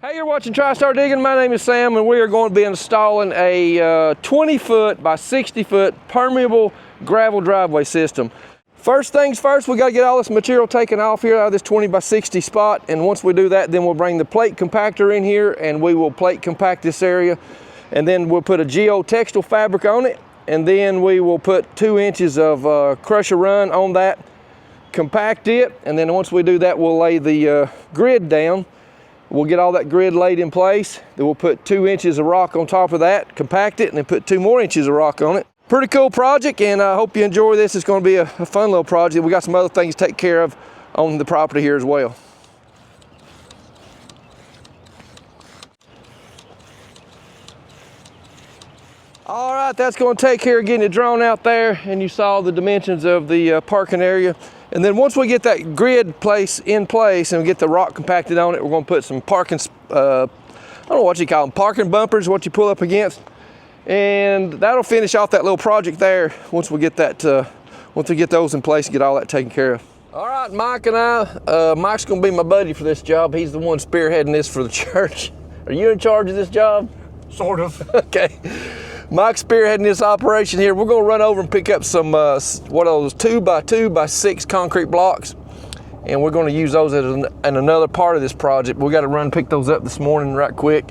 Hey, you're watching Tristar Digging. My name is Sam, and we are going to be installing a 20-foot by 60-foot permeable gravel driveway system. First things first, we got to get all this material taken off here out of this 20 by 60 spot, and once we do that, then we'll bring the plate compactor in here and we will plate compact this area, and then we'll put a geotextile fabric on it, and then we will put 2 inches of crusher run on that, compact it, and then once we do that, we'll lay the grid down. We'll get all that grid laid in place. Then we'll put 2 inches of rock on top of that, compact it, and then put 2 more inches of rock on it. Pretty cool project, and I hope you enjoy this. It's going to be a fun little project. We got some other things to take care of on the property here as well. All right, that's going to take care of getting it drawn out there, and you saw the dimensions of the parking area. And then once we get that grid in place and we get the rock compacted on it, we're going to put some parking, I don't know what you call them, parking bumpers, what you pull up against. And that'll finish off that little project there once we get that, once we get those in place and get all that taken care of. All right, Mike and I, Mike's going to be my buddy for this job. He's the one spearheading this for the church. Are you in charge of this job? Sort of. Okay. Mike's spearheading this operation here. We're going to run over and pick up some, what are those, 2 by 2 by 6 concrete blocks. And we're going to use those in another part of this project. We got to run and pick those up this morning right quick.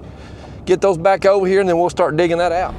Get those back over here, and then we'll start digging that out.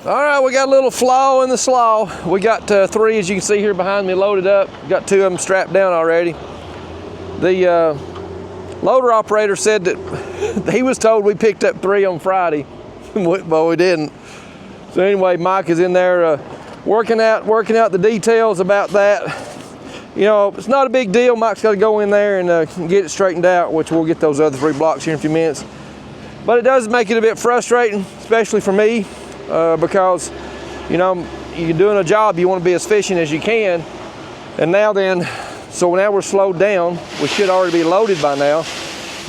All right, we got a little flaw in the slaw. We got 3, as you can see here behind me, loaded up. Got 2 of them strapped down already. The loader operator said that he was told we picked up 3 on Friday, but we didn't. So anyway, Mike is in there working out the details about that. You know, it's not a big deal. Mike's got to go in there and get it straightened out, which we'll get those other 3 blocks here in a few minutes. But it does make it a bit frustrating, especially for me. Because, you know, you're doing a job, you want to be as efficient as you can. And now then, so now we're slowed down. We should already be loaded by now.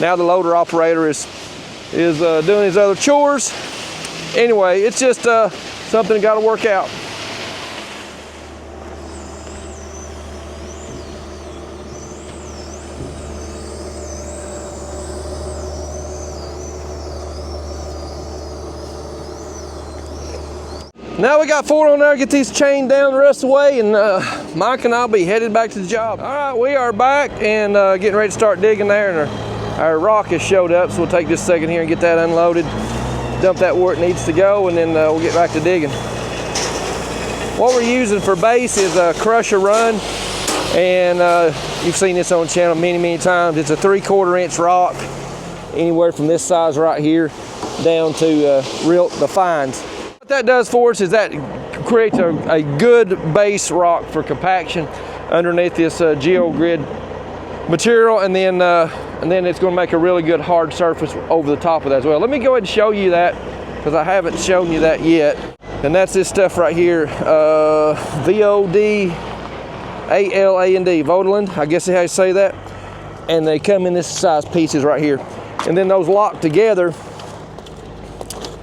Now the loader operator is doing his other chores. Anyway, it's just something that got to work out. Now we got 4 on there, get these chained down the rest of the way, and Mike and I'll be headed back to the job. All right, we are back and getting ready to start digging there, and our rock has showed up, so we'll take just a second here and get that unloaded, dump that where it needs to go, and then we'll get back to digging. What we're using for base is a crusher run, and you've seen this on the channel many times. It's a 3/4 inch rock, anywhere from this size right here down to the fines. What that does for us is that creates a good base rock for compaction underneath this GeoGrid material, and then it's going to make a really good hard surface over the top of that as well. Let me go ahead and show you that, because I haven't shown you that yet. And that's this stuff right here, VODALAND, Vodaland, I guess is how you say that. And they come in this size pieces right here. And then those lock together,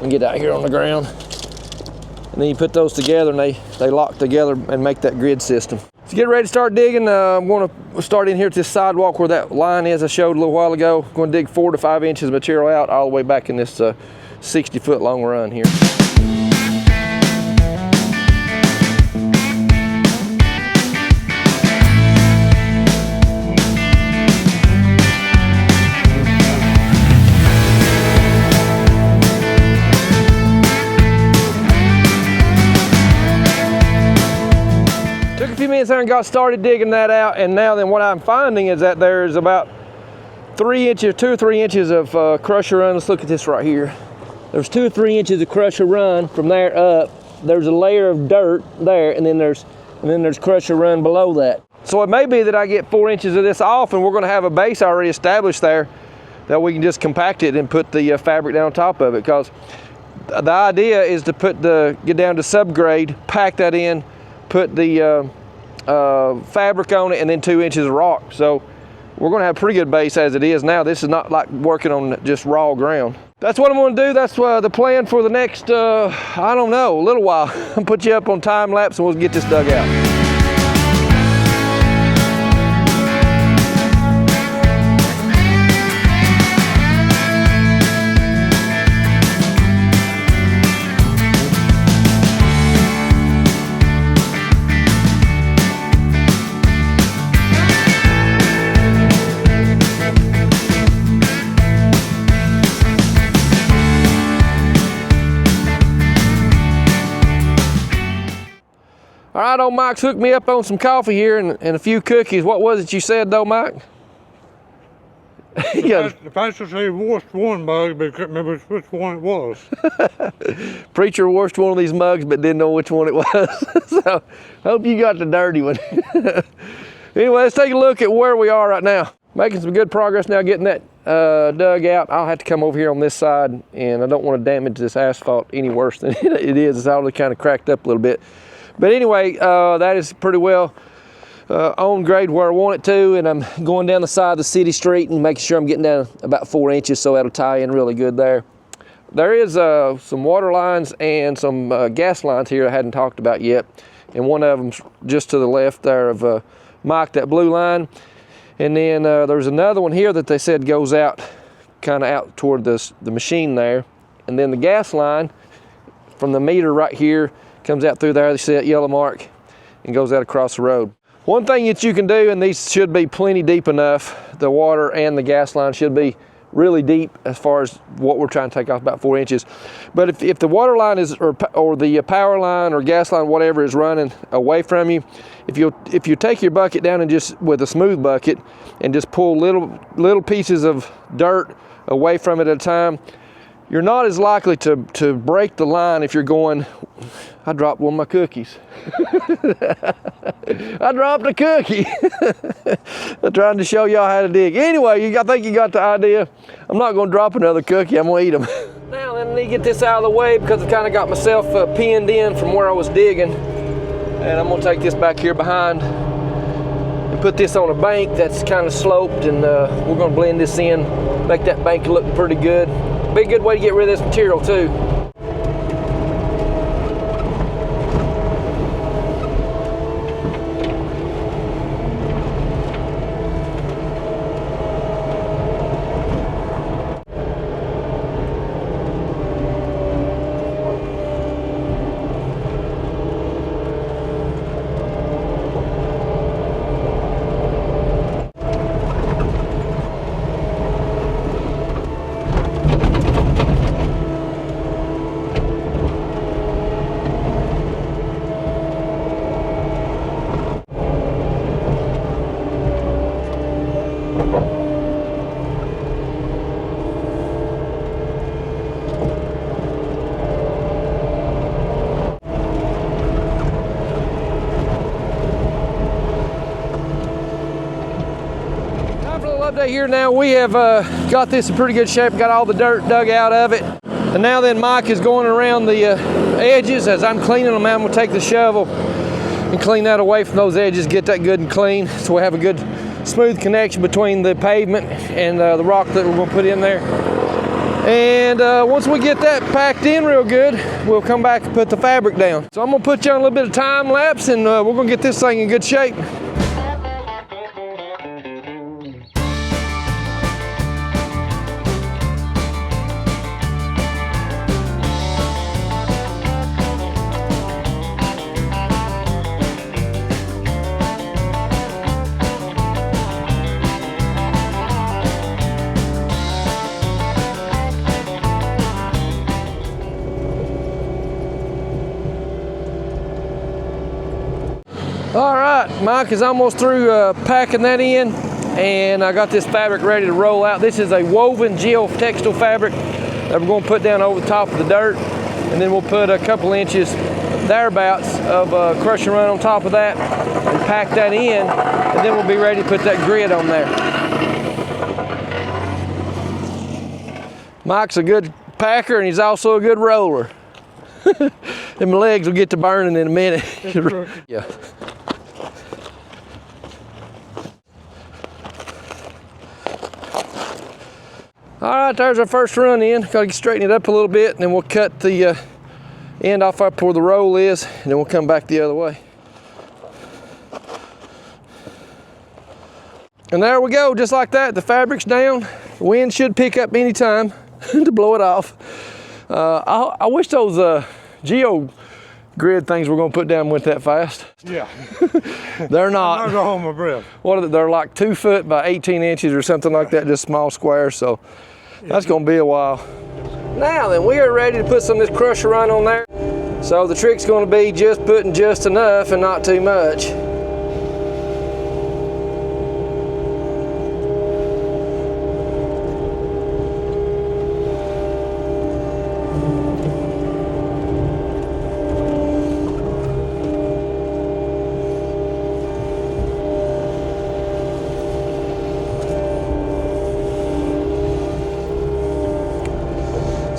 and get out here on the ground. And then you put those together, and they lock together and make that grid system. So get ready to start digging. I'm going to start in here at this sidewalk where that line is I showed a little while ago. I'm going to dig 4 to 5 inches of material out all the way back in this 60-foot long run here. There and got started digging that out, and now then what I'm finding is that there's about 3 inches, 2 or 3 inches of crusher run. Let's look at this right here. There's 2 or 3 inches of crusher run from there up. There's a layer of dirt there, and then there's crusher run below that. So it may be that I get 4 inches of this off, and we're going to have a base already established there that we can just compact it and put the fabric down on top of it, because the idea is to get down to subgrade, pack that in, put the fabric on it, and then 2 inches of rock. So we're gonna have a pretty good base as it is now. This is not like working on just raw ground. That's what I'm gonna do. That's the plan for the next, I don't know, a little while. I'll put you up on time lapse and we'll get this dug out. All right, old Mike's hooked me up on some coffee here and a few cookies. What was it you said though, Mike? The pastor said he washed one mug, but couldn't remember which one it was. Preacher washed one of these mugs, but didn't know which one it was. So, hope you got the dirty one. Anyway, let's take a look at where we are right now. Making some good progress now getting that dug out. I'll have to come over here on this side, and I don't want to damage this asphalt any worse than it is. It's already kind of cracked up a little bit. But anyway, that is pretty well on grade where I want it to, and I'm going down the side of the city street and making sure I'm getting down about 4 inches, so that'll tie in really good there. There is some water lines and some gas lines here I hadn't talked about yet, and one of them's just to the left there of Mike, that blue line. And then there's another one here that they said goes out, kind of out toward the machine there. And then the gas line from the meter right here comes out through there, they see that yellow mark, and goes out across the road. One thing that you can do, and these should be plenty deep enough, the water and the gas line should be really deep as far as what we're trying to take off, about 4 inches. But if the water line is, or the power line or gas line, whatever is running away from you, if you take your bucket down and just with a smooth bucket and just pull little pieces of dirt away from it at a time, you're not as likely to break the line if you're going. I dropped one of my cookies. I dropped a cookie. I'm trying to show y'all how to dig. Anyway, I think you got the idea. I'm not gonna drop another cookie, I'm gonna eat them. Now let me get this out of the way because I kind of got myself pinned in from where I was digging. And I'm gonna take this back here behind and put this on a bank that's kind of sloped, and we're gonna blend this in, make that bank look pretty good. Be a good way to get rid of this material too. Update here now. We have got this in pretty good shape, got all the dirt dug out of it. And now then Mike is going around the edges. As I'm cleaning them out, I'm gonna take the shovel and clean that away from those edges, get that good and clean, so we have a good smooth connection between the pavement and the rock that we're gonna put in there. And once we get that packed in real good, we'll come back and put the fabric down. So I'm gonna put you on a little bit of time lapse, and we're gonna get this thing in good shape. All right, Mike is almost through packing that in, and I got this fabric ready to roll out. This is a woven geotextile fabric that we're going to put down over the top of the dirt, and then we'll put a couple inches thereabouts of crush and run on top of that and pack that in, and then we'll be ready to put that grid on there. Mike's a good packer and he's also a good roller. And my legs will get to burning in a minute. Yeah. All right, there's our first run in. Gotta straighten it up a little bit, and then we'll cut the end off up where the roll is, and then we'll come back the other way. And there we go, just like that, the fabric's down. The wind should pick up any time to blow it off. I wish those Geo grid things we're gonna put down went that fast. Yeah. They're not. I'm gonna hold my breath. What are they? They're like 2 foot by 18 inches or something like that, just small squares, so that's gonna be a while. Now then, we are ready to put some of this crusher run on there. So the trick's gonna be just putting just enough and not too much.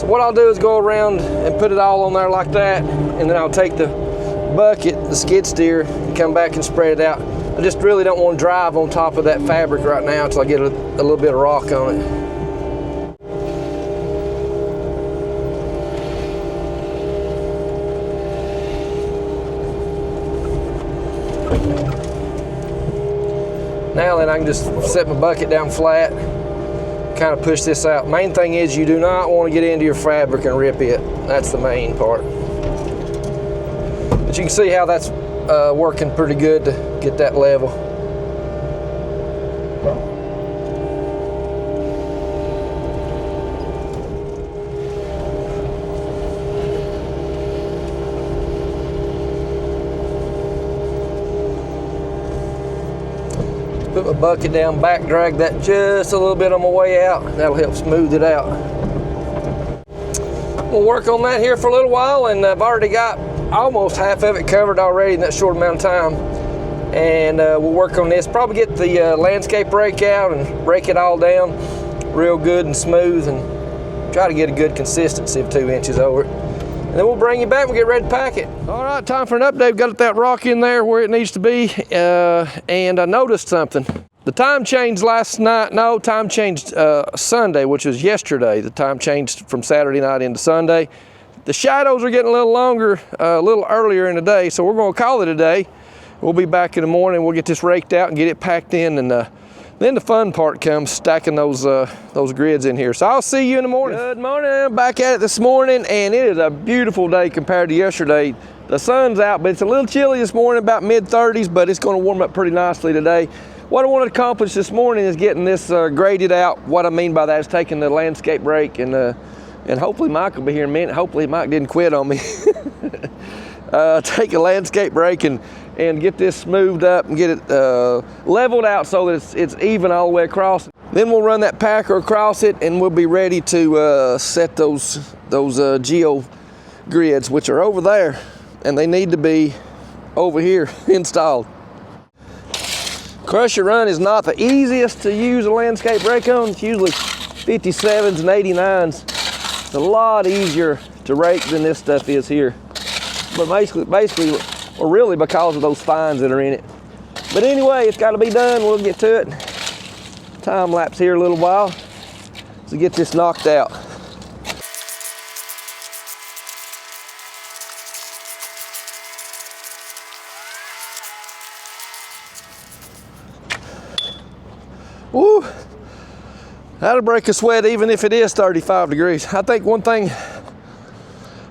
What I'll do is go around and put it all on there like that, and then I'll take the bucket, the skid steer, and come back and spread it out. I just really don't want to drive on top of that fabric right now until I get a little bit of rock on it. Now then I can just set my bucket down flat, kind of push this out. Main thing is you do not want to get into your fabric and rip it. That's the main part. But you can see how that's working pretty good to get that level. Put my bucket down back, drag that just a little bit on my way out. That'll help smooth it out. We'll work on that here for a little while, and I've already got almost half of it covered already in that short amount of time. And we'll work on this, probably get the landscape rake out and rake it all down real good and smooth, and try to get a good consistency of 2 inches over it. And then we'll bring you back and we'll get ready to pack it. All right, time for an update. Got that rock in there where it needs to be. And I noticed something. The time changed last night. No, time changed Sunday, which was yesterday. The time changed from Saturday night into Sunday. The shadows are getting a little longer, a little earlier in the day. So we're gonna call it a day. We'll be back in the morning. We'll get this raked out and get it packed in, and then the fun part comes, stacking those grids in here. So I'll see you in the morning. Good morning, back at it this morning, and it is a beautiful day compared to yesterday. The sun's out, but it's a little chilly this morning, about mid-30s, but it's gonna warm up pretty nicely today. What I want to accomplish this morning is getting this graded out. What I mean by that is taking the landscape rake, and hopefully Mike will be here in a minute. Hopefully Mike didn't quit on me. Take a landscape rake and get this smoothed up and get it leveled out so that it's even all the way across. Then we'll run that packer across it, and we'll be ready to set those Geo grids, which are over there, and they need to be over here installed. Crusher run is not the easiest to use a landscape rake on. It's usually 57s and 89s. It's a lot easier to rake than this stuff is here. But basically, or really because of those fines that are in it. But anyway, it's got to be done. We'll get to it. Time lapse here a little while to get this knocked out. Woo! That'll break a sweat even if it is 35 degrees. I think one thing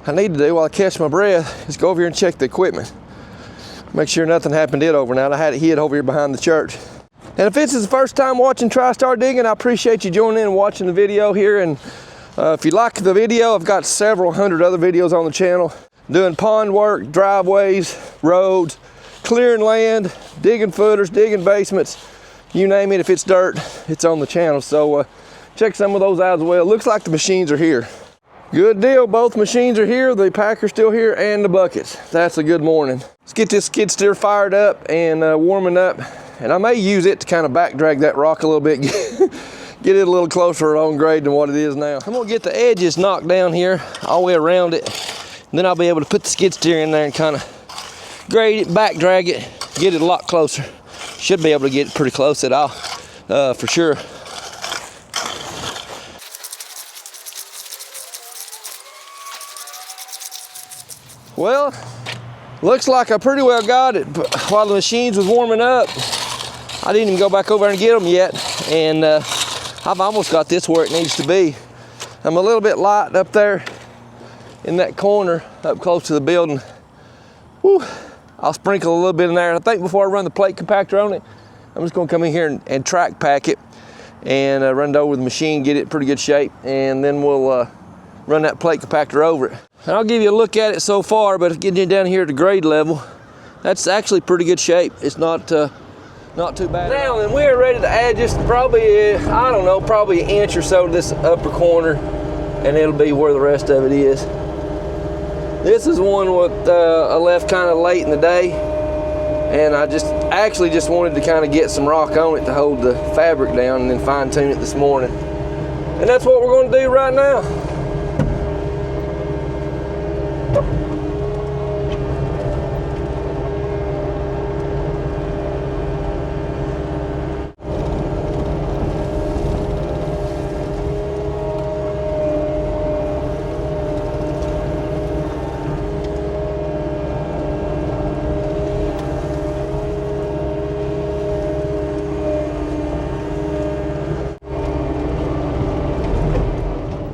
I need to do while I catch my breath is go over here and check the equipment. Make sure nothing happened to it overnight. I had it hid over here behind the church. And if this is the first time watching Tristar Digging, I appreciate you joining in and watching the video here. And if you like the video, I've got several hundred other videos on the channel doing pond work, driveways, roads, clearing land, digging footers, digging basements. You name it, if it's dirt, it's on the channel. So check some of those out as well. Looks like the machines are here. Good deal, both machines are here. The packer's still here and the buckets. That's a good morning. Let's get this skid steer fired up and warming up. And I may use it to kind of back drag that rock a little bit, get it a little closer on grade than what it is now. I'm gonna get the edges knocked down here all the way around it. And then I'll be able to put the skid steer in there and kind of grade it, back drag it, get it a lot closer. Should be able to get it pretty close at all, for sure. Well, looks like I pretty well got it, but while the machines was warming up, I didn't even go back over and get them yet, and I've almost got this where it needs to be. I'm a little bit light up there in that corner up close to the building. Whew. I'll sprinkle a little bit in there. I think before I run the plate compactor on it, I'm just gonna come in here and track pack it and run it over the machine, get it in pretty good shape, and then we'll run that plate compactor over it. And I'll give you a look at it so far, but getting down here at the grade level, that's actually pretty good shape. It's not too bad. Now then, we're ready to add just probably, I don't know, probably an inch or so to this upper corner, and it'll be where the rest of it is. This is one with I left kind of late in the day, and I actually just wanted to kind of get some rock on it to hold the fabric down and then fine tune it this morning. And that's what we're going to do right now.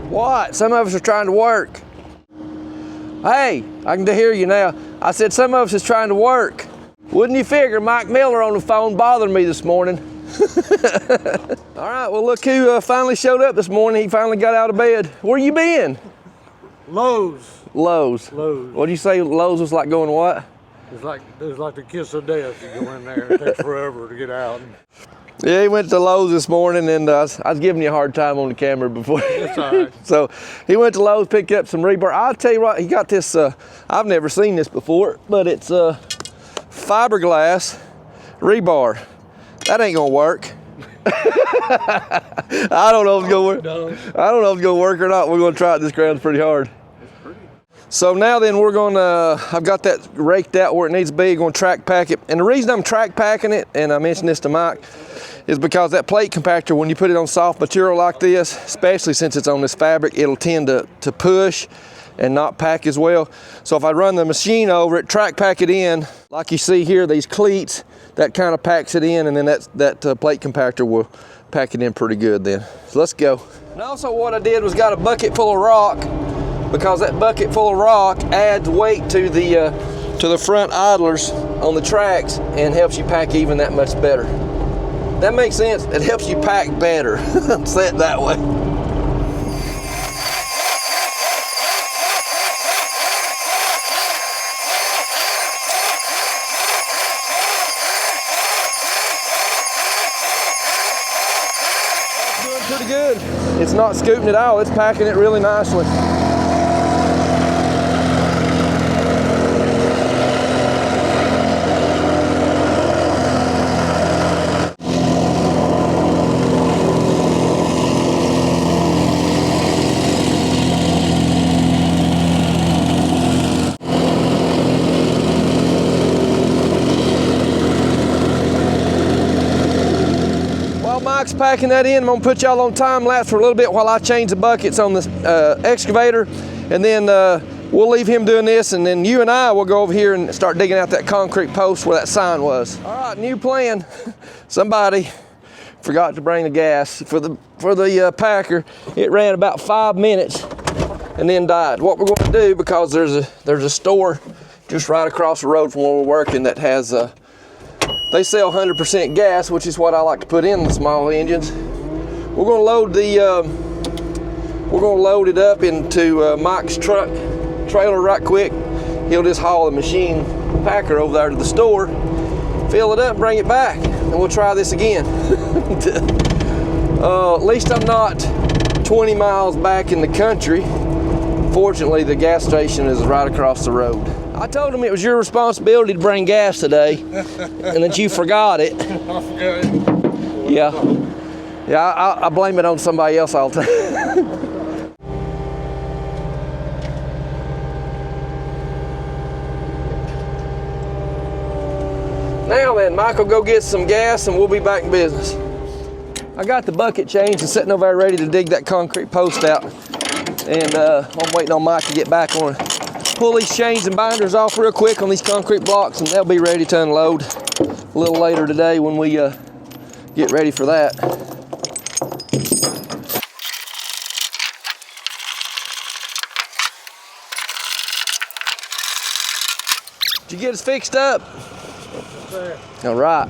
What? Some of us are trying to work. Hey, I can hear you now. I said some of us is trying to work. Wouldn't you figure Mike Miller on the phone bothering me this morning? All right, well look who finally showed up this morning. He finally got out of bed. Where you been? Lowe's. Lowe's. Lowe's. What'd you say Lowe's was like going what? It's like the kiss of death. You go in there, it takes forever to get out. Yeah, he went to Lowe's this morning, and I was giving you a hard time on the camera before. That's all right. So he went to Lowe's, picked up some rebar. I'll tell you what, he got this, I've never seen this before, but it's fiberglass rebar. That ain't gonna work. I don't know if it's gonna work. I don't know if it's gonna work or not. We're gonna try it. This ground's pretty hard. So now then we're gonna, I've got that raked out where it needs to be, gonna track pack it. And the reason I'm track packing it, and I mentioned this to Mike, is because that plate compactor, when you put it on soft material like this, especially since it's on this fabric, it'll tend to push and not pack as well. So if I run the machine over it, track pack it in, like you see here, these cleats, that kind of packs it in, and then that plate compactor will pack it in pretty good then. So let's go. And also what I did was got a bucket full of rock, because that bucket full of rock adds weight to the front idlers on the tracks and helps you pack even that much better. That makes sense? It helps you pack better. Say it that way. It's doing pretty good. It's not scooting at all. It's packing it really nicely. Mike's packing that in. I'm gonna put y'all on time lapse for a little bit while I change the buckets on this excavator, and then we'll leave him doing this, and then you and I will go over here and start digging out that concrete post where that sign was. All right, new plan. Somebody forgot to bring the gas for the packer. It ran about 5 minutes and then died. What we're going to do, because there's a store just right across the road from where we're working that has they sell 100% gas, which is what I like to put in the small engines. We're going to load it up into Mike's truck trailer right quick. He'll just haul the machine packer over there to the store, fill it up, bring it back, and we'll try this again. At least I'm not 20 miles back in the country. Fortunately, the gas station is right across the road. I told him it was your responsibility to bring gas today, and that you forgot it. I forgot it. Yeah. Yeah, I blame it on somebody else all the time. Now then, Michael, go get some gas and we'll be back in business. I got the bucket changed and sitting over there ready to dig that concrete post out. And I'm waiting on Mike to get back on it. Pull these chains and binders off real quick on these concrete blocks and they'll be ready to unload a little later today when we get ready for that. Did you get us fixed up? All right.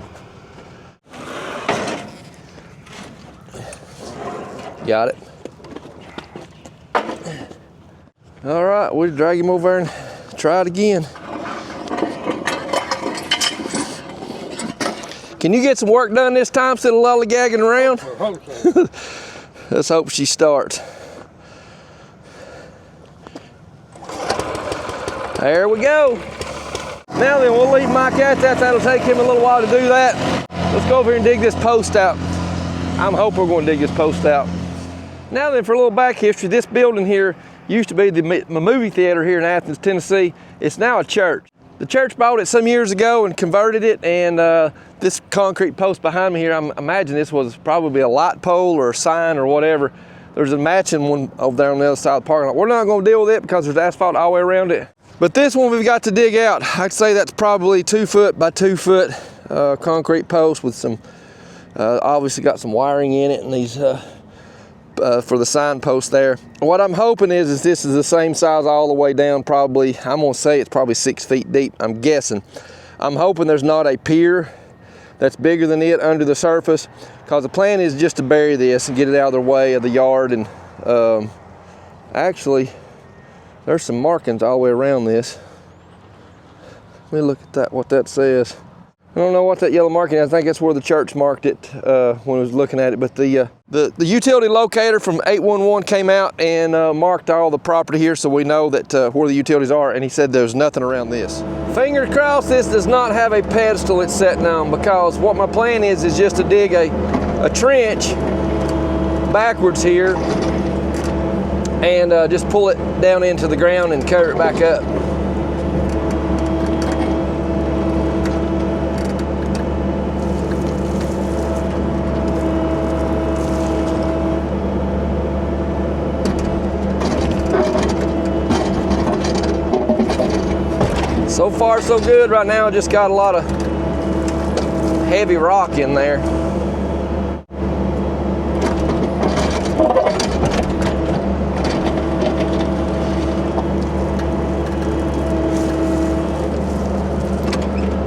Got it. All right, we'll drag him over and try it again. Can you get some work done this time instead of lollygagging around? Let's hope she starts. There we go. Now then, we'll leave Mike at that. That'll take him a little while to do that. Let's go over here and dig this post out. I'm hoping we're going to dig this post out. Now then, for a little back history, this building here used to be the movie theater here in Athens, Tennessee. It's now a church. The church bought it some years ago and converted it, and this concrete post behind me here, I imagine this was probably a light pole or a sign or whatever. There's a matching one over there on the other side of the parking lot. We're not going to deal with it because there's asphalt all the way around it. But this one we've got to dig out. I'd say that's probably 2 foot by 2 foot concrete post with some, obviously got some wiring in it and these for the signpost there. What I'm hoping is this is the same size all the way down, probably, I'm gonna say it's probably 6 feet deep, I'm guessing. I'm hoping there's not a pier that's bigger than it under the surface, because the plan is just to bury this and get it out of the way of the yard. And actually, there's some markings all the way around this. Let me look at that, what that says. I don't know what that yellow marking is. I think that's where the church marked it when I was looking at it. But the utility locator from 811 came out and marked all the property here, so we know that where the utilities are, and he said there's nothing around this. Fingers crossed this does not have a pedestal it's sitting on, because what my plan is just to dig a trench backwards here and just pull it down into the ground and cover it back up. So far so good. Right now I just got a lot of heavy rock in there.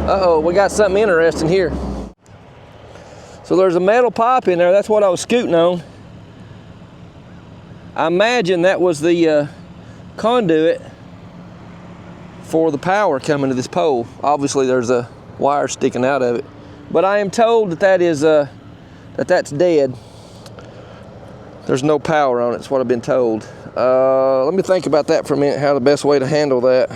Uh-oh, we got something interesting here. So there's a metal pipe in there. That's what I was scooting on. I imagine that was the conduit for the power coming to this pole. Obviously there's a wire sticking out of it, but I am told that that is that's dead. There's no power on it. That's what I've been told. Let me think about that for a minute, how the best way to handle that.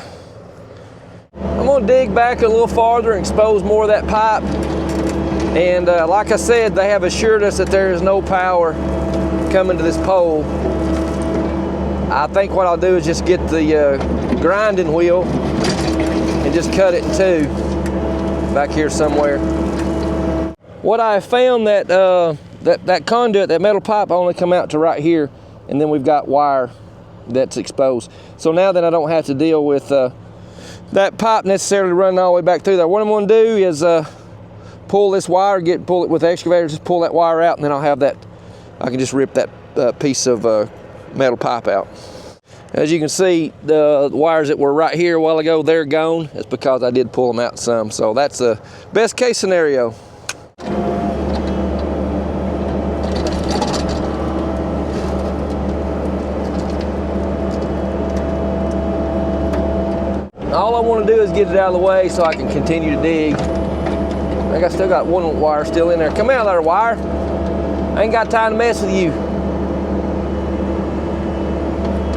I'm gonna dig back a little farther and expose more of that pipe, and like I said, they have assured us that there is no power coming to this pole. I think what I'll do is just get the grinding wheel and just cut it in two back here somewhere. What I found that that conduit, that metal pipe, only come out to right here, and then we've got wire that's exposed. So now that I don't have to deal with that pipe necessarily running all the way back through there. What I'm going to do is pull this wire, pull it with the excavator, just pull that wire out, and then I'll have that. I can just rip that piece of metal pipe out. As you can see, the wires that were right here a while ago, they're gone. It's because I did pull them out some. So that's the best case scenario. All I want to do is get it out of the way so I can continue to dig. I think I still got one wire still in there. Come out there, wire. I ain't got time to mess with you.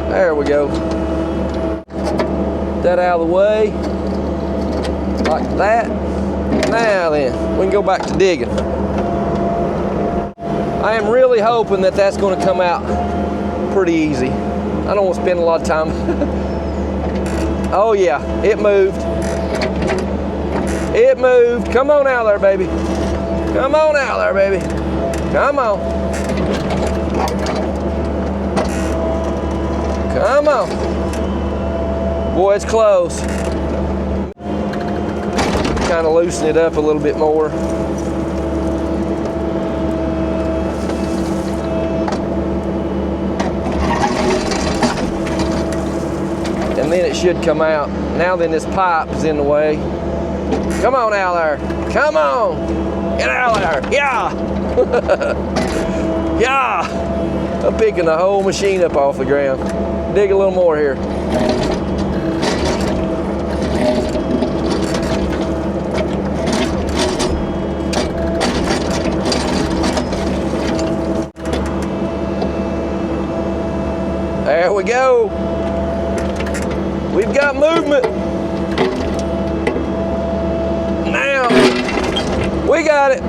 There we go. That out of the way, like that. Now then, we can go back to digging. I I am really hoping that that's going to come out pretty easy. I don't want to spend a lot of time. Oh yeah, it moved. It moved. Come on out there, baby. Come on out there, baby. Come on. Come on. Boy, it's close. Kind of loosen it up a little bit more. And then it should come out. Now then this pipe is in the way. Come on out there. Come on. Get out there. Yeah. Yeah. I'm picking the whole machine up off the ground. Dig a little more here. There we go. We've got movement. Now, we got it.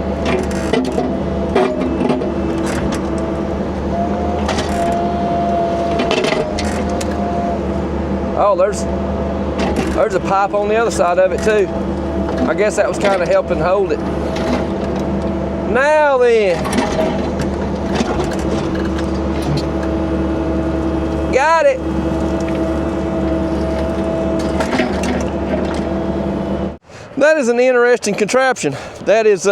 Oh, there's a pipe on the other side of it too. I guess that was kind of helping hold it. Now then. Got it. That is an interesting contraption. That is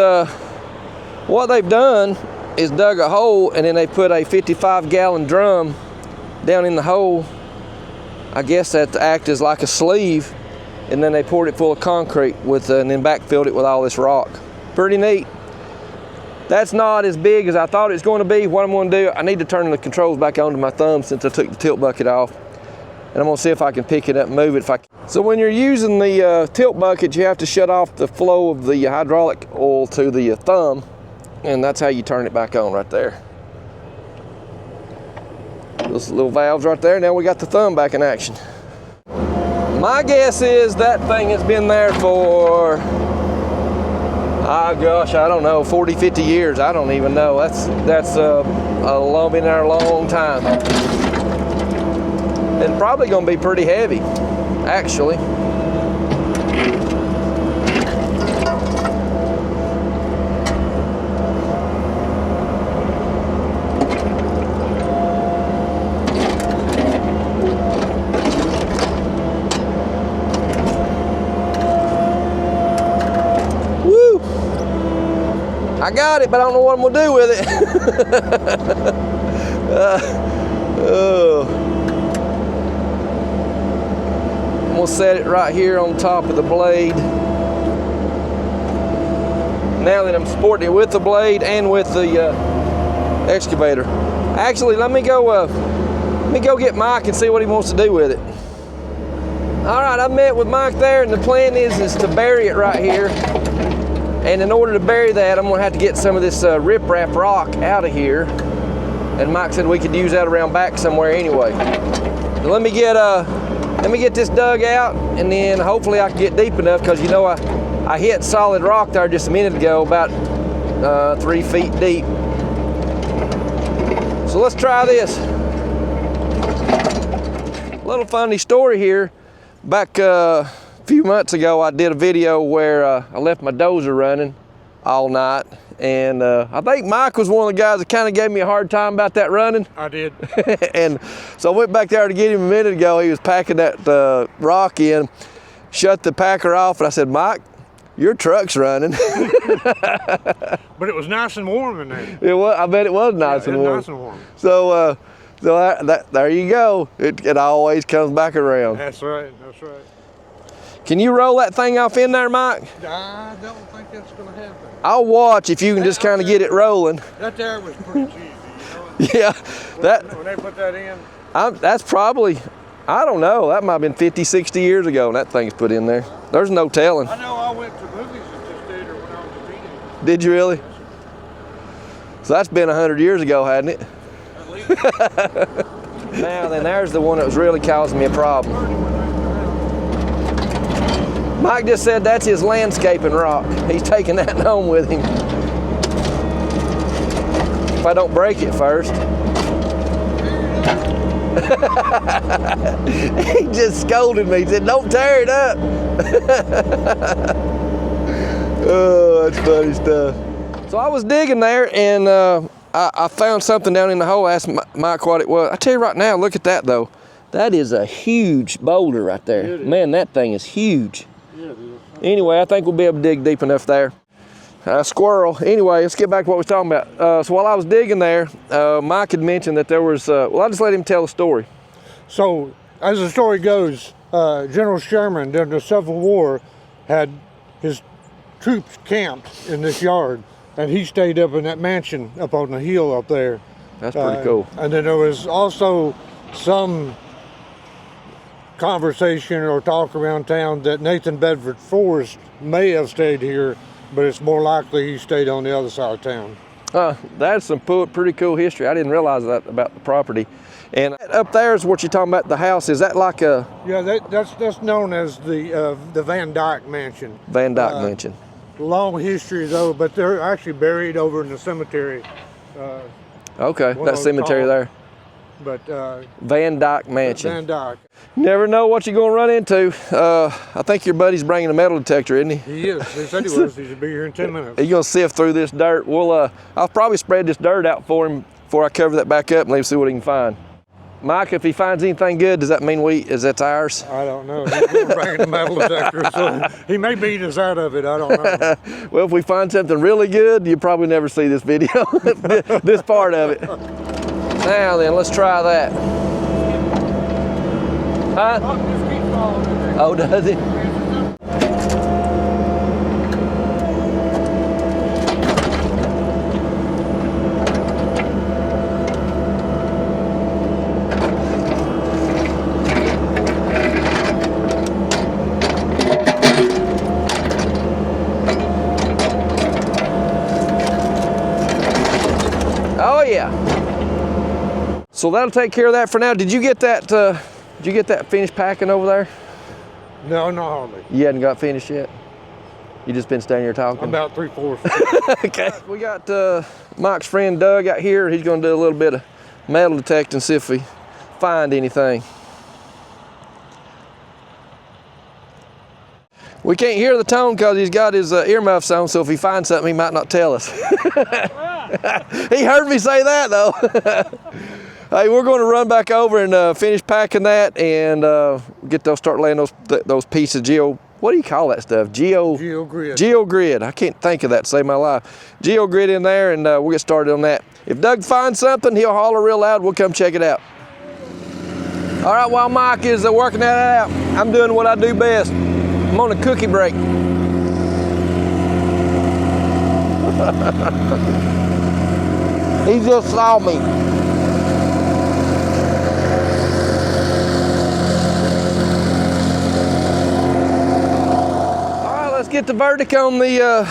what they've done is dug a hole and then they put a 55-gallon drum down in the hole. I guess that act as like a sleeve, and then they poured it full of concrete and then backfilled it with all this rock. Pretty neat. That's not as big as I thought it was going to be. What I'm going to do, I need to turn the controls back onto my thumb since I took the tilt bucket off. And I'm going to see if I can pick it up and move it if I can. So when you're using the tilt bucket, you have to shut off the flow of the hydraulic oil to the thumb, and that's how you turn it back on right there. Those little valves right there. Now we got the thumb back in action. My guess is that thing has been there for, oh gosh, I don't know, 40, 50 years. I don't even know. That's been there a long time. It's probably going to be pretty heavy, actually. Woo! I got it, but I don't know what I'm going to do with it. Oh. We'll set it right here on top of the blade. Now that I'm sporting it with the blade and with the excavator. Actually, let me go get Mike and see what he wants to do with it. All right, I met with Mike there, and the plan is to bury it right here. And in order to bury that, I'm gonna have to get some of this riprap rock out of here. And Mike said we could use that around back somewhere anyway. So let me get this dug out, and then hopefully I can get deep enough, because you know I hit solid rock there just a minute ago, about 3 feet deep. So let's try this. A little funny story here. Back a few months ago, I did a video where I left my dozer running all night. And I think Mike was one of the guys that kind of gave me a hard time about that running. I did. And so I went back there to get him a minute ago. He was packing that rock in, shut the packer off, and I said, Mike, your truck's running. But it was nice and warm in there. It was, I bet it was nice and warm. Nice and warm. So, there you go. It always comes back around. That's right, that's right. Can you roll that thing off in there, Mike? I don't think that's going to happen. I'll watch if you can just kind of get it rolling. That there was pretty cheesy, you know? Yeah, When they put that in. That's probably, I don't know, that might have been 50, 60 years ago when that thing's put in there. There's no telling. I know I went to movies at this theater when I was a teenager. Did you really? So that's been 100 years ago, hadn't it? At least. Now then, there's the one that was really causing me a problem. Mike just said that's his landscaping rock. He's taking that home with him. If I don't break it first. He just scolded me. He said, don't tear it up. Oh, that's funny stuff. So I was digging there, and I found something down in the hole. I asked Mike what it was. I tell you right now, look at that though. That is a huge boulder right there. Man, that thing is huge. Yeah, it is. Anyway, I think we'll be able to dig deep enough there. Squirrel. Anyway, let's get back to what we were talking about. So while I was digging there, Mike had mentioned that there was, well, I'll just let him tell the story. So, as the story goes, General Sherman, during the Civil War, had his troops camped in this yard, and he stayed up in that mansion up on the hill up there. That's pretty cool. And then there was also some conversation or talk around town that Nathan Bedford Forrest may have stayed here, but it's more likely he stayed on the other side of town. That's some pretty cool history. I didn't realize that about the property. And up there is what you're talking about, the house. Is that like a... Yeah, that's known as the Van Dyke Mansion. Van Dyke Mansion. Long history though, but they're actually buried over in the cemetery. Okay, that cemetery there. But Van Dyke Mansion. Van Dyke. Never know what you're going to run into. I think your buddy's bringing a metal detector, isn't he? He is. He said he was. He should be here in 10 minutes. He's going to sift through this dirt. Well, I'll probably spread this dirt out for him before I cover that back up and let him see what he can find. Mike, if he finds anything good, does that mean that's ours? I don't know. He's bringing a metal detector, so he may beat us out of it. I don't know. Well, if we find something really good, you'll probably never see this video, this part of it. Now then, let's try that. Huh? Oh, does it? Oh yeah. So that'll take care of that for now. Did you get that? Did you get that finished packing over there? No, not hardly. You hadn't got finished yet. You just been standing here talking. I'm about 3/4. Okay. We got Mike's friend Doug out here. He's going to do a little bit of metal detecting, see if we find anything. We can't hear the tone because he's got his earmuffs on. So if he finds something, he might not tell us. He heard me say that though. Hey, we're going to run back over and finish packing that and start laying those pieces of what do you call that stuff? GeoGrid. GeoGrid. I can't think of that to save my life. GeoGrid in there, and we'll get started on that. If Doug finds something, he'll holler real loud. We'll come check it out. All right, while Mike is working that out, I'm doing what I do best. I'm on a cookie break. He just saw me. Let's get the verdict on the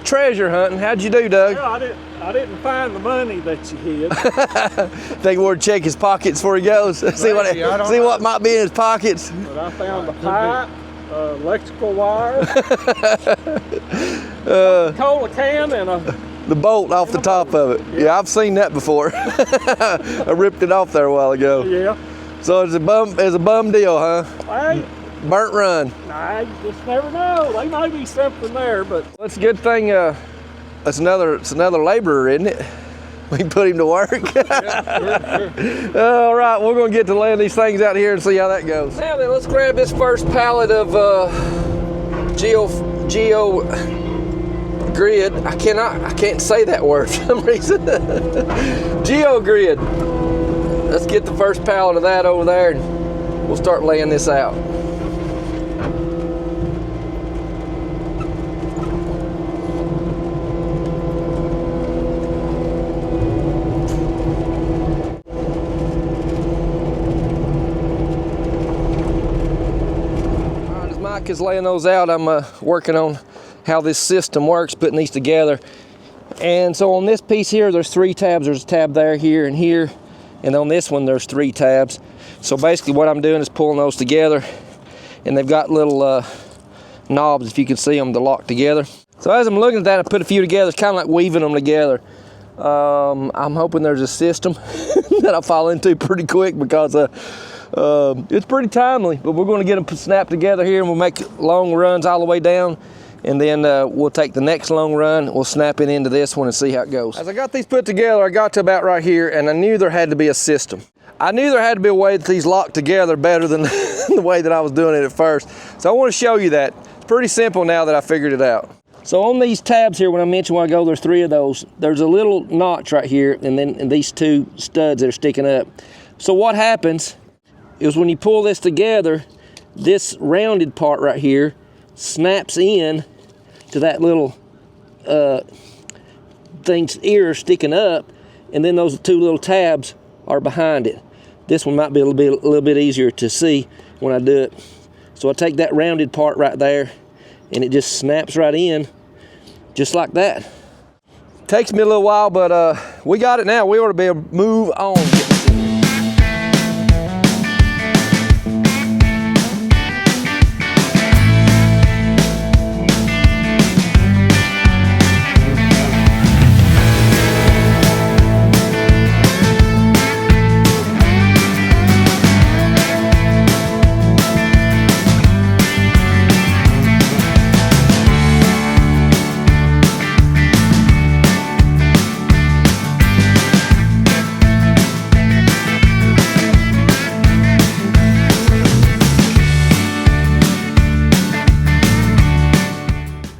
treasure hunting. How'd you do, Doug? Well, I didn't find the money that you hid. Think we'll check his pockets before he goes. See what might be in his pockets. But I found the pipe, electrical wire, cola can, and the bolt off the top of it. Yeah, I've seen that before. I ripped it off there a while ago. Yeah. So it's a bum deal, huh? Hey. Burnt run. Nah, you just never know. There might be something there, but well, it's a good thing. It's another laborer, isn't it? We can put him to work. All right, we're gonna get to laying these things out here and see how that goes. Now then, let's grab this first pallet of GeoGrid. I can't say that word for some reason. GeoGrid. Let's get the first pallet of that over there, and we'll start laying this out. Is laying those out. I'm working on how this system works, putting these together. And so on this piece here, there's 3 tabs. There's a tab there, here, and here. And on this one, there's 3 tabs. So basically what I'm doing is pulling those together. And they've got little knobs, if you can see them, to lock together. So as I'm looking at that, I put a few together. It's kind of like weaving them together. I'm hoping there's a system that I fall into pretty quick because it's pretty timely, but we're going to get them snapped together here and we'll make long runs all the way down. And then we'll take the next long run, we'll snap it into this one and see how it goes. As I got these put together, I got to about right here and I knew there had to be a system. I knew there had to be a way that these locked together better than the way that I was doing it at first. So I want to show you that. It's pretty simple now that I figured it out. So on these tabs here, when I mentioned a while ago, there's 3 of those. There's a little notch right here and these 2 studs that are sticking up. So what happens is when you pull this together, this rounded part right here snaps in to that little thing's ear sticking up, and then those 2 little tabs are behind it. This one might be a little bit easier to see when I do it. So I take that rounded part right there and it just snaps right in just like that. Takes me a little while, but we got it now. We ought to be able to move on.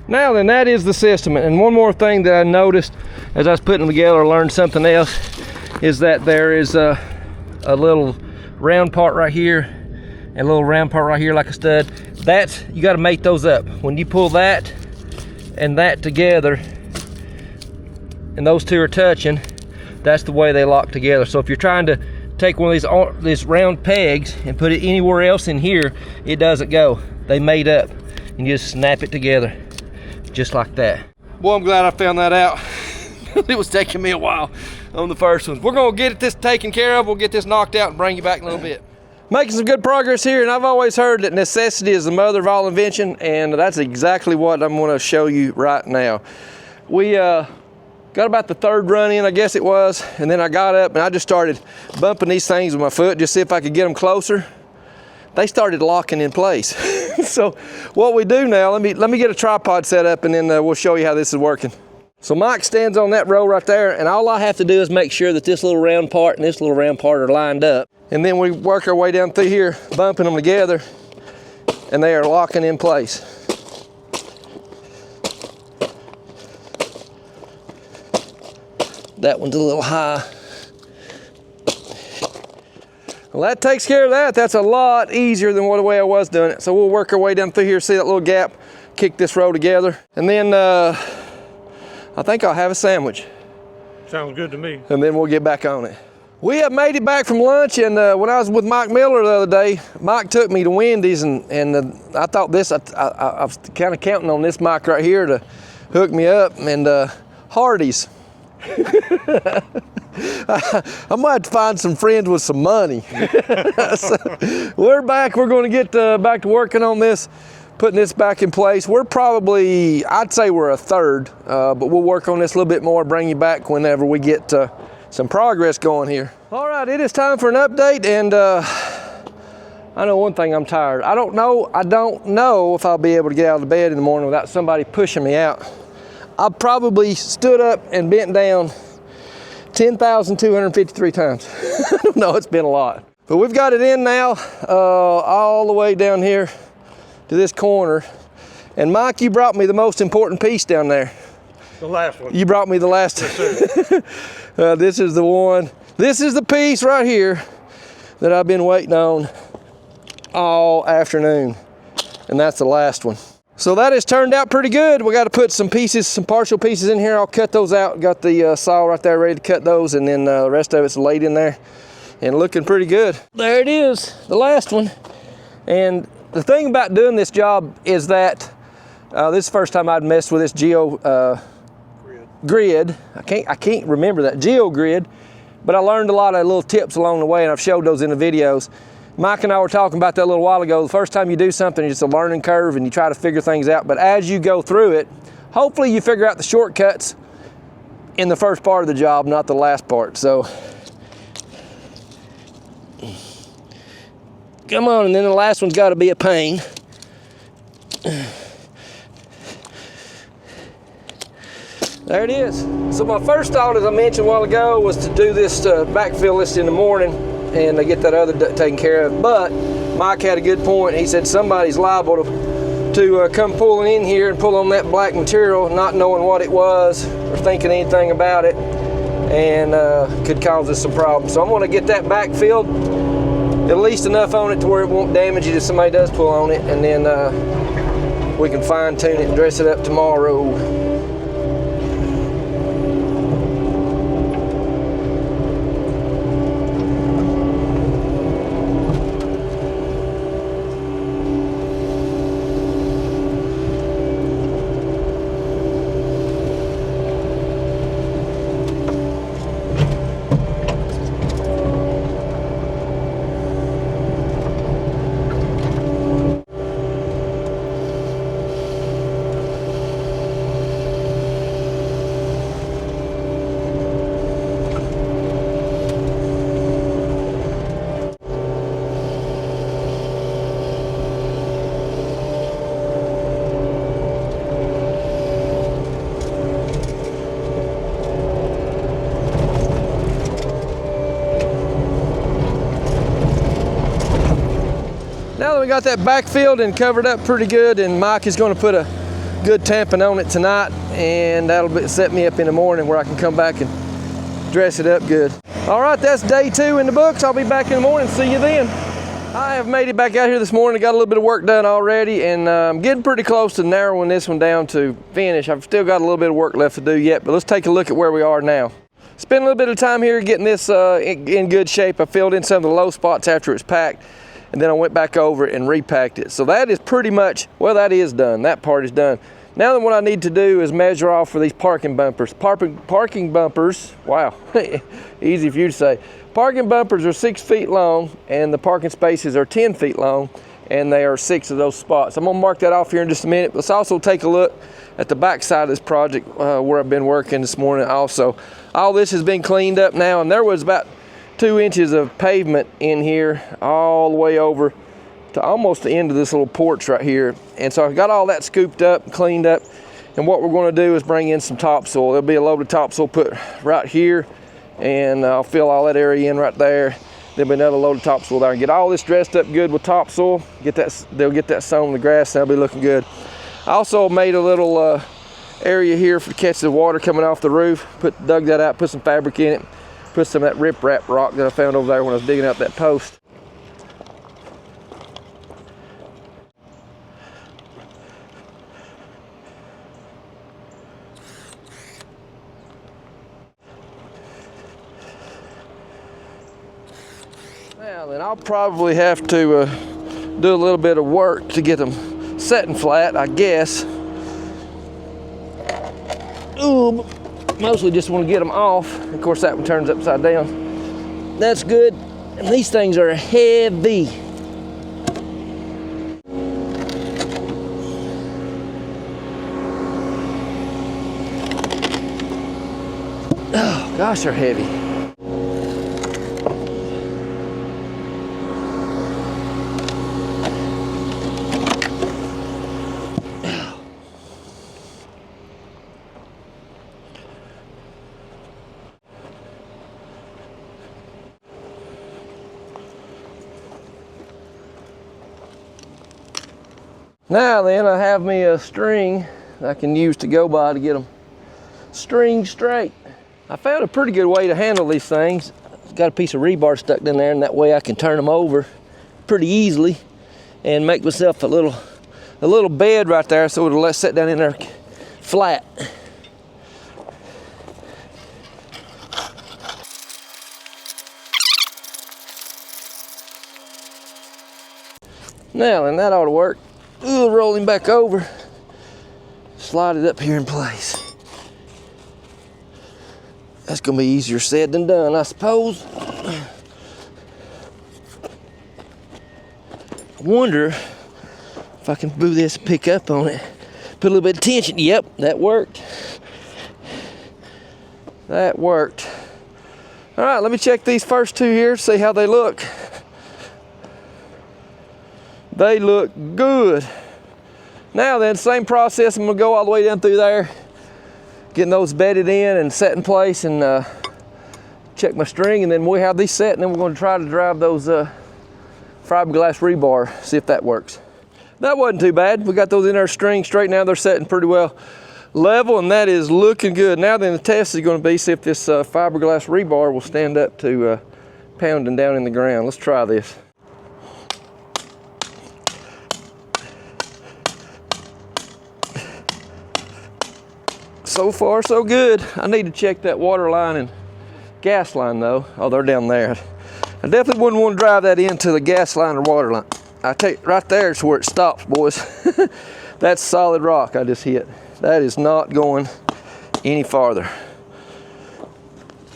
Now then, that is the system. And one more thing that I noticed as I was putting them together, I learned something else, is that there is a little round part right here and a little round part right here like a stud. That's, you got to mate those up. When you pull that and that together and those 2 are touching, that's the way they lock together. So if you're trying to take one of these round pegs and put it anywhere else in here, it doesn't go. They mate up and you just snap it together. Just like that. Boy, I'm glad I found that out. It was taking me a while on the first one. We're gonna get this taken care of. We'll get this knocked out and bring you back in a little bit. Making some good progress here, and I've always heard that necessity is the mother of all invention, and that's exactly what I'm gonna show you right now. We got about the 3rd run in, I guess it was, and then I got up and I just started bumping these things with my foot just see if I could get them closer. They started locking in place. So what we do now, let me get a tripod set up and then we'll show you how this is working. So Mike stands on that row right there, and all I have to do is make sure that this little round part and this little round part are lined up. And then we work our way down through here, bumping them together, and they are locking in place. That one's a little high. Well, that takes care of that. That's a lot easier than the way I was doing it. So we'll work our way down through here, see that little gap, kick this row together, and then I think I'll have a sandwich. Sounds good to me. And then we'll get back on it. We have made it back from lunch, and when I was with Mike Miller the other day, Mike took me to Wendy's, and I thought this, I was kind of counting on this Mike right here to hook me up, and Hardee's. I might find some friends with some money. So we're back. We're going to get back to working on this, putting this back in place. We're probably, I'd say we're a 3rd, but we'll work on this a little bit more, bring you back whenever we get some progress going here. All right, it is time for an update, and I know one thing, I'm tired. I don't know if I'll be able to get out of bed in the morning without somebody pushing me out. I probably stood up and bent down 10,253 times. I don't know, it's been a lot. But we've got it in now, all the way down here to this corner. And Mike, you brought me the most important piece down there. The last one. You brought me the last. Yes, this is the one. This is the piece right here that I've been waiting on all afternoon. And that's the last one. So that has turned out pretty good. We got to put some pieces, some partial pieces in here. I'll cut those out. Got the saw right there ready to cut those, and then the rest of it's laid in there and looking pretty good. There it is, the last one. And the thing about doing this job is that this is the first time I'd messed with this grid. I can't remember that, GeoGrid, but I learned a lot of little tips along the way, and I've showed those in the videos. Mike and I were talking about that a little while ago. The first time you do something, it's a learning curve and you try to figure things out. But as you go through it, hopefully you figure out the shortcuts in the first part of the job, not the last part. So come on, and then the last one's got to be a pain. There it is. So my first thought, as I mentioned a while ago, was to do this backfill list in the morning and get that other taken care of. But Mike had a good point. He said somebody's liable to come pulling in here and pull on that black material, not knowing what it was or thinking anything about it, and could cause us some problems. So I'm going to get that backfilled, at least enough on it to where it won't damage it if somebody does pull on it, and then we can fine tune it and dress it up tomorrow. Now that we got that backfilled and covered up pretty good, and Mike is going to put a good tamping on it tonight, and that'll set me up in the morning where I can come back and dress it up good. All right, that's day 2 in the books. I'll be back in the morning. See you then. I have made it back out here this morning. Got a little bit of work done already, and I'm getting pretty close to narrowing this one down to finish. I've still got a little bit of work left to do yet, but let's take a look at where we are now. Spent a little bit of time here getting this in good shape. I filled in some of the low spots after it was packed, and then I went back over it and repacked it. So that is pretty much, well, that is done. That part is done. Now then, what I need to do is measure off for these parking bumpers. Parking bumpers, wow, easy for you to say. Parking bumpers are 6 feet long, and the parking spaces are 10 feet long, and they are 6 of those spots. I'm gonna mark that off here in just a minute. Let's also take a look at the back side of this project where I've been working this morning also. All this has been cleaned up now, and there was about 2 inches of pavement in here all the way over to almost the end of this little porch right here. And so I've got all that scooped up and cleaned up, and what we're going to do is bring in some topsoil. There'll be a load of topsoil put right here, and I'll fill all that area in right there. There'll be another load of topsoil there, and get all this dressed up good with topsoil. They'll get that sown in the grass, and that'll be looking good. I also made a little area here for to catch the water coming off the roof. Dug that out, put some fabric in it. Put some of that riprap rock that I found over there when I was digging out that post. Now then, I'll probably have to do a little bit of work to get them setting flat, I guess. Ooh. Mostly just want to get them off. Of course, that one turns upside down. That's good. And these things are heavy. Oh, gosh, they're heavy. Now then, I have me a string that I can use to go by to get them string straight. I found a pretty good way to handle these things. I've got a piece of rebar stuck in there, and that way I can turn them over pretty easily and make myself a little bed right there, so it'll let sit down in there flat. Now then, that ought to work. Ooh, roll him back over. Slide it up here in place. That's gonna be easier said than done, I suppose. I wonder if I can boo this and pick up on it. Put a little bit of tension. Yep, that worked. That worked. All right, let me check these first two here, see how they look. They look good. Now then, same process, I'm gonna go all the way down through there, getting those bedded in and set in place, and check my string, and then we have these set, and then we're gonna try to drive those fiberglass rebar, see if that works. That wasn't too bad. We got those in our string straight now. They're setting pretty well level, and that is looking good. Now then, the test is gonna be see if this fiberglass rebar will stand up to pounding down in the ground. Let's try this. So far, so good. I need to check that water line and gas line though. Oh, they're down there. I definitely wouldn't want to drive that into the gas line or water line. I take right there is where it stops, boys. That's solid rock I just hit. That is not going any farther.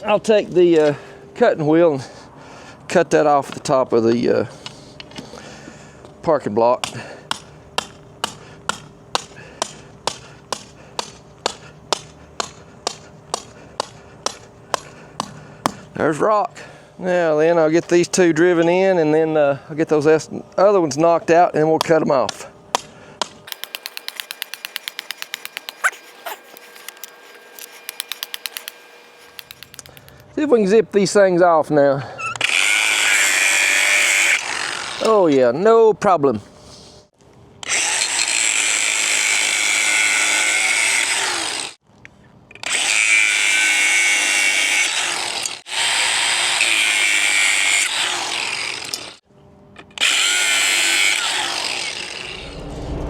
I'll take the cutting wheel and cut that off the top of the parking block. There's rock. Now then, I'll get these two driven in, and then I'll get those other ones knocked out, and we'll cut them off. See if we can zip these things off now. Oh yeah, no problem.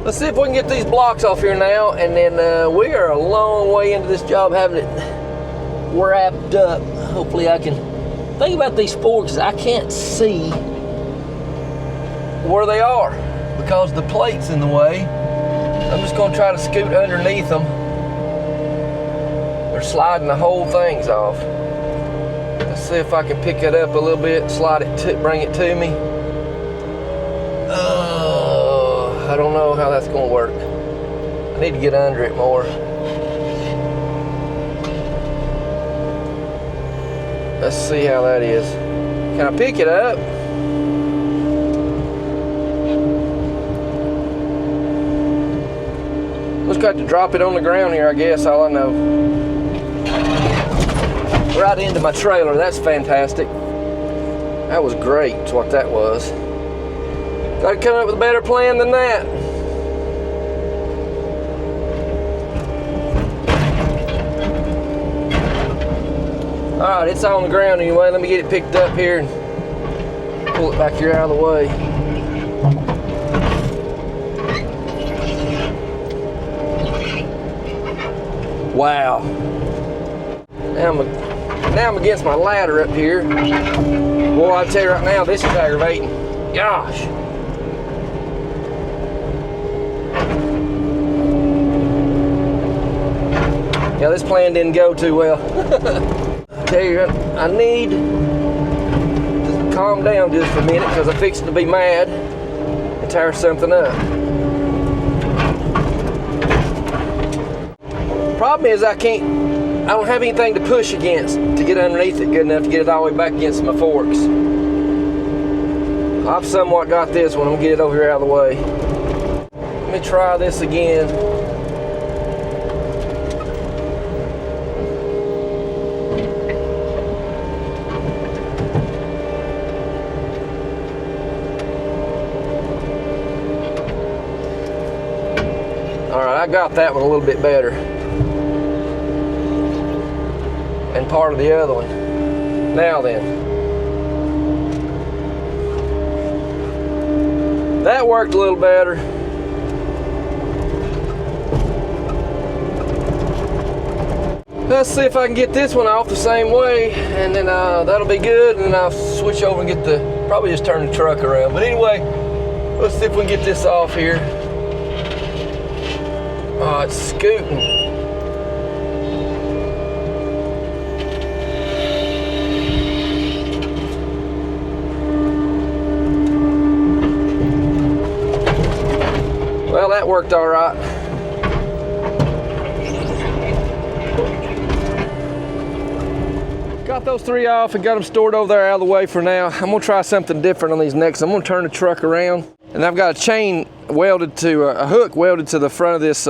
Let's see if we can get these blocks off here now, and then we are a long way into this job having it wrapped up. Hopefully I can, think about these forks, I can't see where they are because the plate's in the way. I'm just gonna try to scoot underneath them. They're sliding the whole things off. Let's see if I can pick it up a little bit, slide it to, bring it to me. I don't know how that's gonna work. I need to get under it more. Let's see how that is. Can I pick it up? Just got to drop it on the ground here, I guess, all I know. Right into my trailer, that's fantastic. That was great, is what that was. Got to come up with a better plan than that. All right, it's on the ground anyway. Let me get it picked up here and pull it back here out of the way. Wow. Now I'm against my ladder up here. Boy, I tell you right now, this is aggravating. Gosh. Yeah, this plan didn't go too well. I tell you, I need to calm down just for a minute because I'm fixing to be mad and tear something up. Problem is I don't have anything to push against to get underneath it good enough to get it all the way back against my forks. I've somewhat got this one. I'm gonna get it over here out of the way. Let me try this again. I got that one a little bit better. And part of the other one. Now then. That worked a little better. Let's see if I can get this one off the same way, and then that'll be good, and then I'll switch over and get probably just turn the truck around. But anyway, let's see if we can get this off here. Oh, it's scooting. Well, that worked all right. Got those 3 off and got them stored over there out of the way for now. I'm gonna try something different on these next. I'm gonna turn the truck around, and I've got a chain welded to, a hook welded to the front of this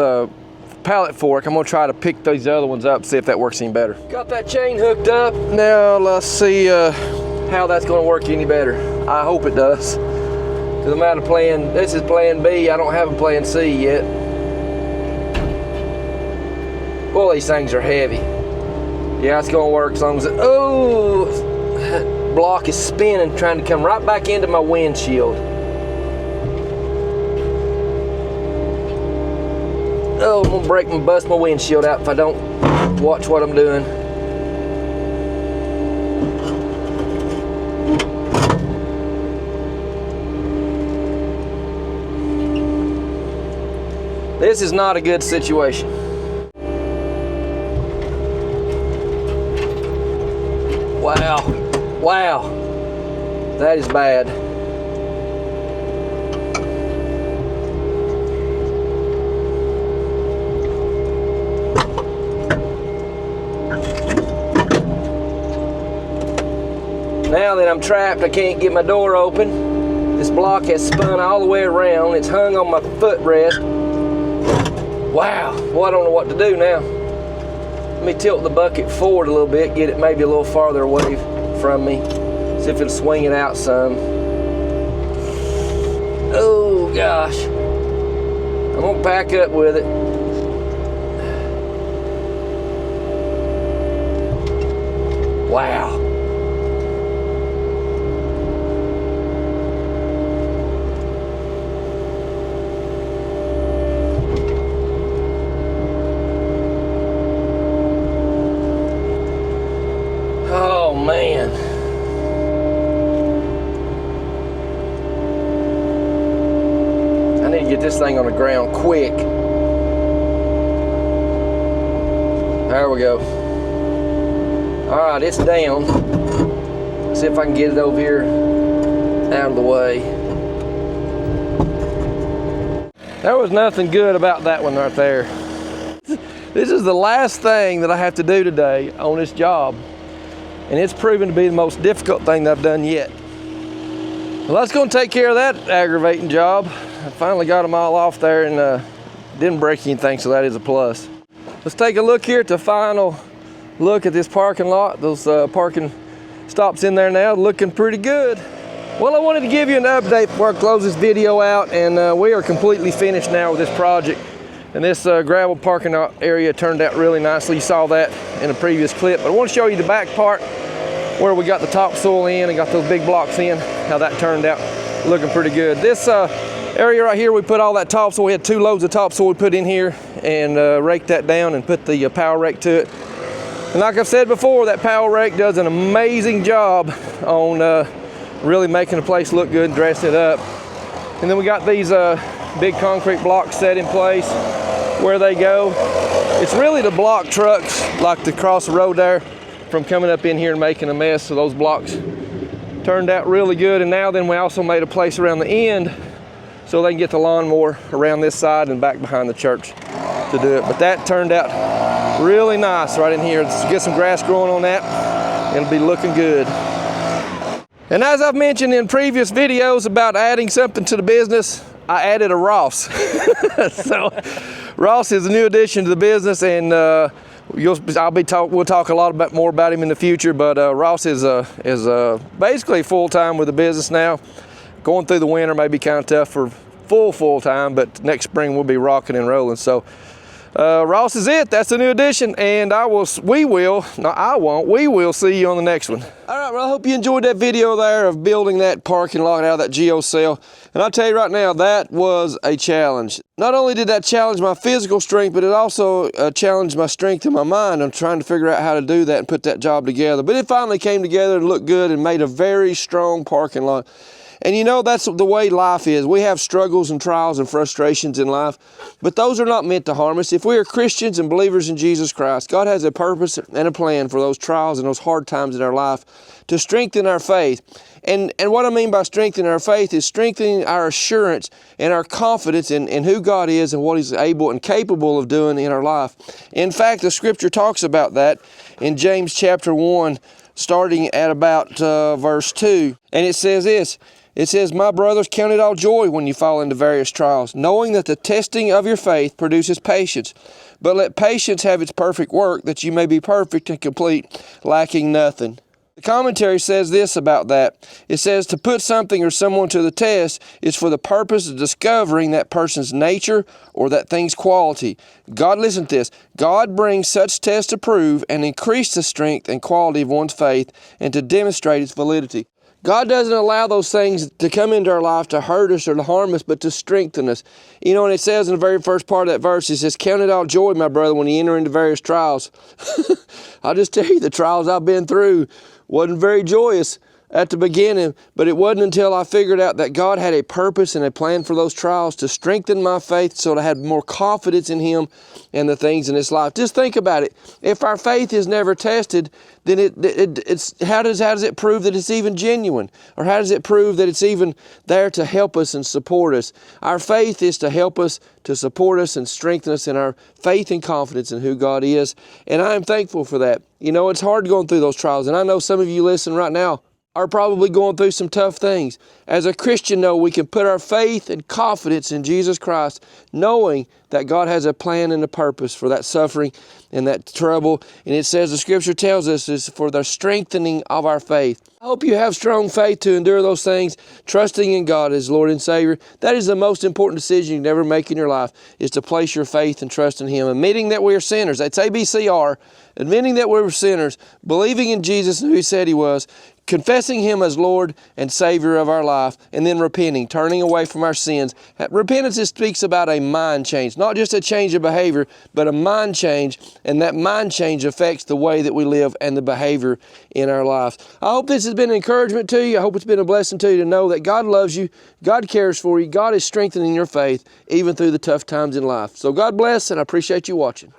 pallet fork. I'm gonna try to pick these other ones up, see if that works any better. Got that chain hooked up. Now let's see how that's gonna work any better. I hope it does. Cause I'm out of plan, this is plan B. I don't have a plan C yet. Well, these things are heavy. Yeah, it's gonna work as long as it, oh, block is spinning, trying to come right back into my windshield. Oh, I'm gonna break and bust my windshield out if I don't watch what I'm doing. This is not a good situation. Wow, wow, that is bad. Now that I'm trapped, I can't get my door open. This block has spun all the way around. It's hung on my footrest. Wow, well, I don't know what to do now. Let me tilt the bucket forward a little bit, get it maybe a little farther away from me. See if it'll swing it out some. Oh gosh. I'm gonna back up with it. Wow. Man, I need to get this thing on the ground quick. There we go. All right, it's down. Let's see if I can get it over here out of the way. There was nothing good about that one right there. This is the last thing that I have to do today on this job. And it's proven to be the most difficult thing that I've done yet. Well, that's gonna take care of that aggravating job. I finally got them all off there and didn't break anything, so that is a plus. Let's take a look here at the final look at this parking lot. Those parking stops in there now, looking pretty good. Well, I wanted to give you an update before I close this video out, and we are completely finished now with this project. And this gravel parking area turned out really nicely. You saw that in a previous clip. But I want to show you the back part where we got the topsoil in and got those big blocks in, how that turned out looking pretty good. This area right here, we put all that topsoil. We had 2 loads of topsoil we put in here and raked that down and put the power rake to it. And like I've said before, that power rake does an amazing job on really making the place look good and dressing it up. And then we got these big concrete blocks set in place where they go. It's really the block trucks like to cross the road there from coming up in here and making a mess. So those blocks turned out really good. And now then we also made a place around the end so they can get the lawnmower around this side and back behind the church to do it. But that turned out really nice right in here. Let's get some grass growing on that. It'll be looking good. And as I've mentioned in previous videos about adding something to the business, I added a Ross. So Ross is a new addition to the business, and we'll talk a lot more about him in the future. But Ross is basically full time with the business now. Going through the winter may be kind of tough for full time, but next spring we'll be rocking and rolling. So Ross is it. That's a new addition, and we will see you on the next one. All right, well, I hope you enjoyed that video there of building that parking lot out of that GeoCell. And I'll tell you right now, that was a challenge. Not only did that challenge my physical strength, but it also challenged my strength in my mind. I'm trying to figure out how to do that and put that job together. But it finally came together and looked good and made a very strong parking lot. And you know, that's the way life is. We have struggles and trials and frustrations in life, but those are not meant to harm us. If we are Christians and believers in Jesus Christ, God has a purpose and a plan for those trials and those hard times in our life to strengthen our faith. And what I mean by strengthening our faith is strengthening our assurance and our confidence in who God is and what He's able and capable of doing in our life. In fact, the scripture talks about that in James chapter 1, starting at about verse 2. And it says this. It says, "My brothers, count it all joy when you fall into various trials, knowing that the testing of your faith produces patience. But let patience have its perfect work, that you may be perfect and complete, lacking nothing." The commentary says this about that. It says to put something or someone to the test is for the purpose of discovering that person's nature or that thing's quality. God, listen to this, God brings such tests to prove and increase the strength and quality of one's faith and to demonstrate its validity. God doesn't allow those things to come into our life to hurt us or to harm us, but to strengthen us. You know, and it says in the very first part of that verse, it says, "Count it all joy, my brother, when you enter into various trials." I'll just tell you, the trials I've been through wasn't very joyous at the beginning, but it wasn't until I figured out that God had a purpose and a plan for those trials to strengthen my faith so that I had more confidence in Him and the things in this life. Just think about it. If our faith is never tested, then it's how does it prove that it's even genuine? Or how does it prove that it's even there to help us and support us? Our faith is to help us, to support us and strengthen us in our faith and confidence in who God is. And I am thankful for that. You know, it's hard going through those trials. And I know some of you listening right now are probably going through some tough things. As a Christian, though, we can put our faith and confidence in Jesus Christ, knowing that God has a plan and a purpose for that suffering and that trouble. And it says, the Scripture tells us, is for the strengthening of our faith. I hope you have strong faith to endure those things, trusting in God as Lord and Savior. That is the most important decision you can ever make in your life, is to place your faith and trust in Him, admitting that we are sinners. That's ABCR, admitting that we were sinners, believing in Jesus and who He said He was, confessing Him as Lord and Savior of our life, and then repenting, turning away from our sins. Repentance speaks about a mind change, not just a change of behavior, but a mind change, and that mind change affects the way that we live and the behavior in our lives. I hope this has been an encouragement to you. I hope it's been a blessing to you to know that God loves you, God cares for you, God is strengthening your faith even through the tough times in life. So God bless, and I appreciate you watching.